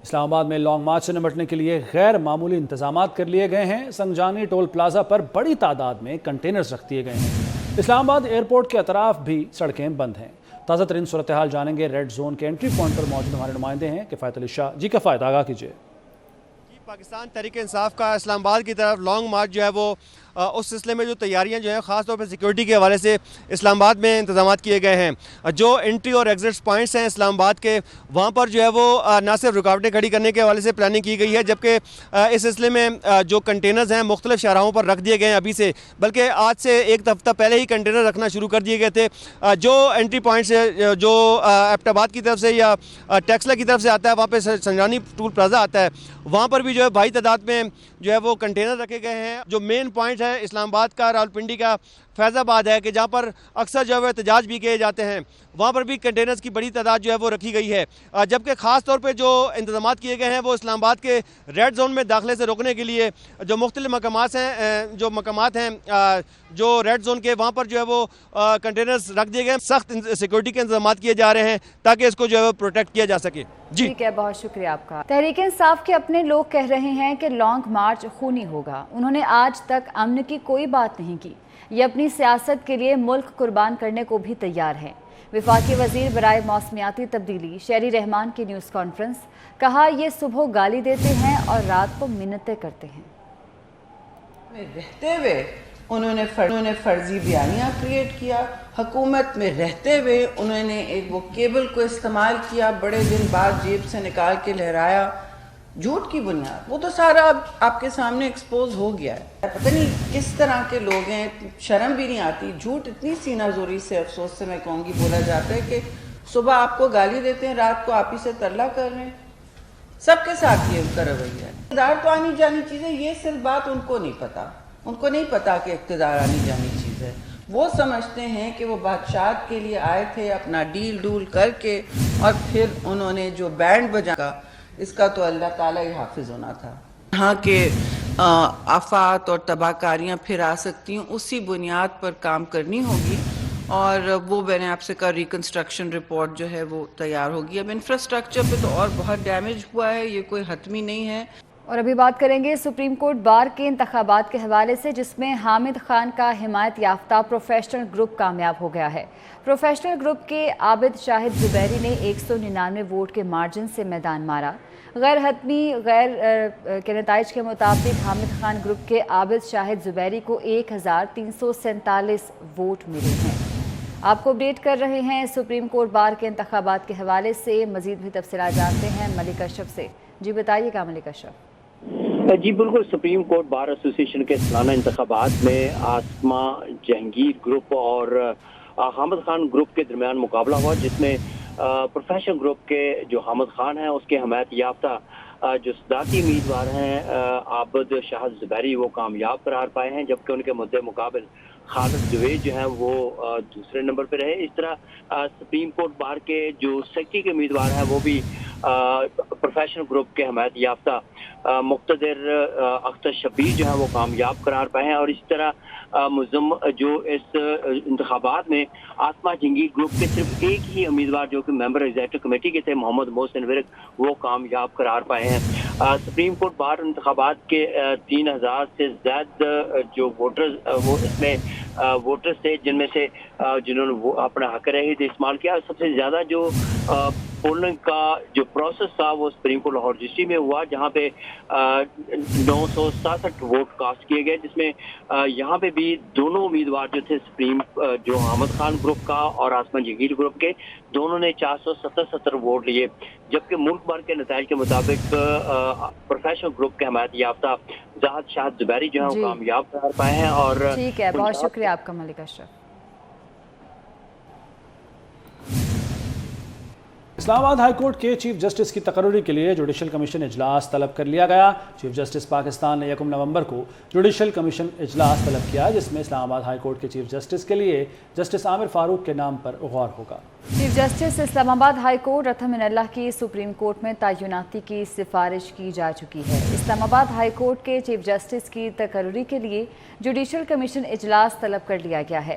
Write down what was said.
اسلام آباد میں long march سے نمٹنے کے لیے غیر معمولی انتظامات کر لیے گئے ہیں۔ سنگجانی ٹول پلازا پر بڑی تعداد میں کنٹینرز رکھ دیے گئے ہیں۔ اسلام آباد ایئرپورٹ کے اطراف بھی سڑکیں بند ہیں۔ تازہ ترین صورتحال جانیں گے ریڈ زون کے انٹری پوائنٹ پر موجود ہمارے نمائندے ہیں کفایت علی شاہ۔ جی کفایت، آگاہ کیجیے۔ پاکستان تحریک انصاف کا اسلام آباد کی طرف لانگ مارچ جو ہے وہ اس سلسلے میں جو تیاریاں جو ہیں خاص طور پہ سیکیورٹی کے حوالے سے اسلام آباد میں انتظامات کیے گئے ہیں۔ جو انٹری اور ایگزٹ پوائنٹس ہیں اسلام آباد کے، وہاں پر جو ہے وہ نہ صرف رکاوٹیں کھڑی کرنے کے حوالے سے پلاننگ کی گئی ہے، جبکہ اس سلسلے میں جو کنٹینرز ہیں مختلف شاہراہوں پر رکھ دیے گئے ہیں ابھی سے، بلکہ آج سے ایک ہفتہ پہلے ہی کنٹینر رکھنا شروع کر دیے گئے تھے۔ جو انٹری پوائنٹس جو ایبٹ آباد کی طرف سے یا ٹیکسلا کی طرف سے آتا ہے، وہاں پہ سنجانی ٹول پلازا آتا ہے، وہاں پر بھی جو ہے بھاری تعداد میں جو ہے وہ کنٹینر رکھے گئے ہیں۔ جو مین پوائنٹ ہے اسلام آباد کا، راولپنڈی کا، فیض آباد ہے کہ جہاں پر اکثر جو ہے احتجاج بھی کیے جاتے ہیں، وہاں پر بھی کنٹینرز کی بڑی تعداد جو ہے وہ رکھی گئی ہے۔ جبکہ خاص طور پہ جو انتظامات کیے گئے ہیں وہ اسلام آباد کے ریڈ زون میں داخلے سے روکنے کے لیے جو مختلف مقامات ہیں جو ریڈ زون کے، وہاں پر جو ہے وہ کنٹینرز رکھ دیے گئے ہیں۔ سخت سیکورٹی کے انتظامات کیے جا رہے ہیں تاکہ اس کو جو ہے وہ پروٹیکٹ کیا جا سکے۔ جی ٹھیک ہے، بہت شکریہ آپ کا۔ تحریک انصاف کے اپنے لوگ کہہ رہے ہیں کہ لانگ مارچ خونی ہوگا۔ انہوں نے آج تک امن کی کوئی بات نہیں کی۔ یہ اپنی سیاست کے لیے ملک قربان کرنے کو بھی تیار ہیں۔ وفاقی وزیر برائے موسمیاتی تبدیلی شہری رحمان کی نیوز کانفرنس، کہا یہ صبح گالی دیتے ہیں اور رات کو منتیں کرتے ہیں۔ رہتے ہوئے انہوں نے فرضی بیانیاں کریٹ کیا، حکومت میں رہتے ہوئے انہوں نے ایک وہ کیبل کو استعمال کیا، بڑے دن بعد جیب سے نکال کے لہرایا، جھوٹ کی بنیاد۔ وہ تو سارا اب آپ کے سامنے ایکسپوز ہو گیا ہے۔ پتہ نہیں کس طرح کے لوگ ہیں، شرم بھی نہیں آتی۔ جھوٹ اتنی سینہ زوری سے، افسوس سے میں کہوں گی، بولا جاتا ہے کہ صبح آپ کو گالی دیتے ہیں، رات کو آپ ہی سے ترلا کر رہے ہیں۔ سب کے ساتھ یہ ان کا رویہ ہے۔ اقتدار تو آنی جانی چیز ہے، یہ صرف بات ان کو نہیں پتا۔ ان کو نہیں پتا کہ اقتدار آنی جانی چیز ہے۔ وہ سمجھتے ہیں کہ وہ بادشاہت کے لیے آئے تھے اپنا ڈیل ڈول کر کے، اور پھر انہوں نے جو بینڈ بجا، اس کا تو اللہ تعالیٰ ہی حافظ ہونا تھا۔ یہاں کے آفات اور تباہ کاریاں پھر آ سکتی ہیں، اسی بنیاد پر کام کرنی ہوگی، اور وہ میں نے آپ سے کہا ریکنسٹرکشن رپورٹ جو ہے وہ تیار ہوگی۔ اب انفراسٹرکچر پہ تو اور بہت ڈیمیج ہوا ہے، یہ کوئی حتمی نہیں ہے۔ اور ابھی بات کریں گے سپریم کورٹ بار کے انتخابات کے حوالے سے، جس میں حامد خان کا حمایت یافتہ پروفیشنل گروپ کامیاب ہو گیا ہے۔ پروفیشنل گروپ کے عابد شاہد زبیری نے 199 ووٹ کے مارجن سے میدان مارا۔ غیر حتمی کے نتائج کے مطابق حامد خان گروپ کے عابد شاہد زبیری کو 1347 ووٹ ملے ہیں۔ آپ کو اپڈیٹ کر رہے ہیں سپریم کورٹ بار کے انتخابات کے حوالے سے۔ مزید بھی تفصیلات جانتے ہیں ملک اشرف سے۔ جی بتائیے گا ملک اشرف۔ جی بالکل، سپریم کورٹ بار ایسوسی ایشن کے سالانہ انتخابات میں آسما جہانگیر گروپ اور حامد خان گروپ کے درمیان مقابلہ ہوا، جس میں پروفیشنل گروپ کے جو حامد خان ہیں اس کے حمایت یافتہ جو صدارتی امیدوار ہیں عابد شاہد زبیری، وہ کامیاب قرار پائے ہیں، جبکہ ان کے مدِ مقابل خالد جوید جو ہیں وہ دوسرے نمبر پہ رہے۔ اس طرح سپریم کورٹ بار کے جو سیکرٹری کے امیدوار ہیں وہ بھی پروفیشنل گروپ کے حمایت یافتہ مقتدر اختر شبیر جو ہیں وہ کامیاب قرار پائے ہیں، اور اسی طرح جو اس انتخابات میں آسما جہانگیر گروپ کے صرف ایک ہی امیدوار جو کہ ممبر ایگزیکٹو کمیٹی کے تھے، محمد محسن ورک، وہ کامیاب قرار پائے ہیں۔ سپریم کورٹ بار انتخابات کے 3000 سے زیادہ جو ووٹرز وہ اس میں ووٹرز تھے، جن میں سے جنہوں نے اپنا حق رائے استعمال کیا۔ سب سے زیادہ جو پولنگ کا جو پروسیس تھا وہ سپریم کورٹ لاہور ڈسٹرکٹ میں ہوا، جہاں پہ 967 ووٹ کاسٹ کیے گئے، جس میں یہاں پہ بھی دونوں امیدوار جو تھے جو حامد خان گروپ کا اور آسما جہانگیر گروپ کے، دونوں نے 477 ووٹ لیے، جبکہ ملک بھر کے نتائج کے مطابق پروفیشنل گروپ کے حمایت یافتہ زاہد شاہد زبیری جو ہیں وہ کامیاب قرار پائے ہیں۔ اور ٹھیک ہے، بہت شکریہ آپ کا ملک اشرف۔ اسلام آباد ہائی کورٹ کے چیف جسٹس کی تقرری کے لیے جوڈیشل کمیشن اجلاس طلب کر لیا گیا۔ چیف جسٹس پاکستان نے 1 نومبر کو جوڈیشل کمیشن اجلاس طلب کیا، جس میں اسلام آباد ہائی کورٹ کے چیف جسٹس کے لیے جسٹس عامر فاروق کے نام پر غور ہوگا۔ چیف جسٹس اسلام آباد ہائی کورٹ رتھم من اللہ کی سپریم کورٹ میں تعیناتی کی سفارش کی جا چکی ہے۔ اسلام آباد ہائی کورٹ کے چیف جسٹس کی تقرری کے لیے جوڈیشل کمیشن اجلاس طلب کر لیا گیا ہے۔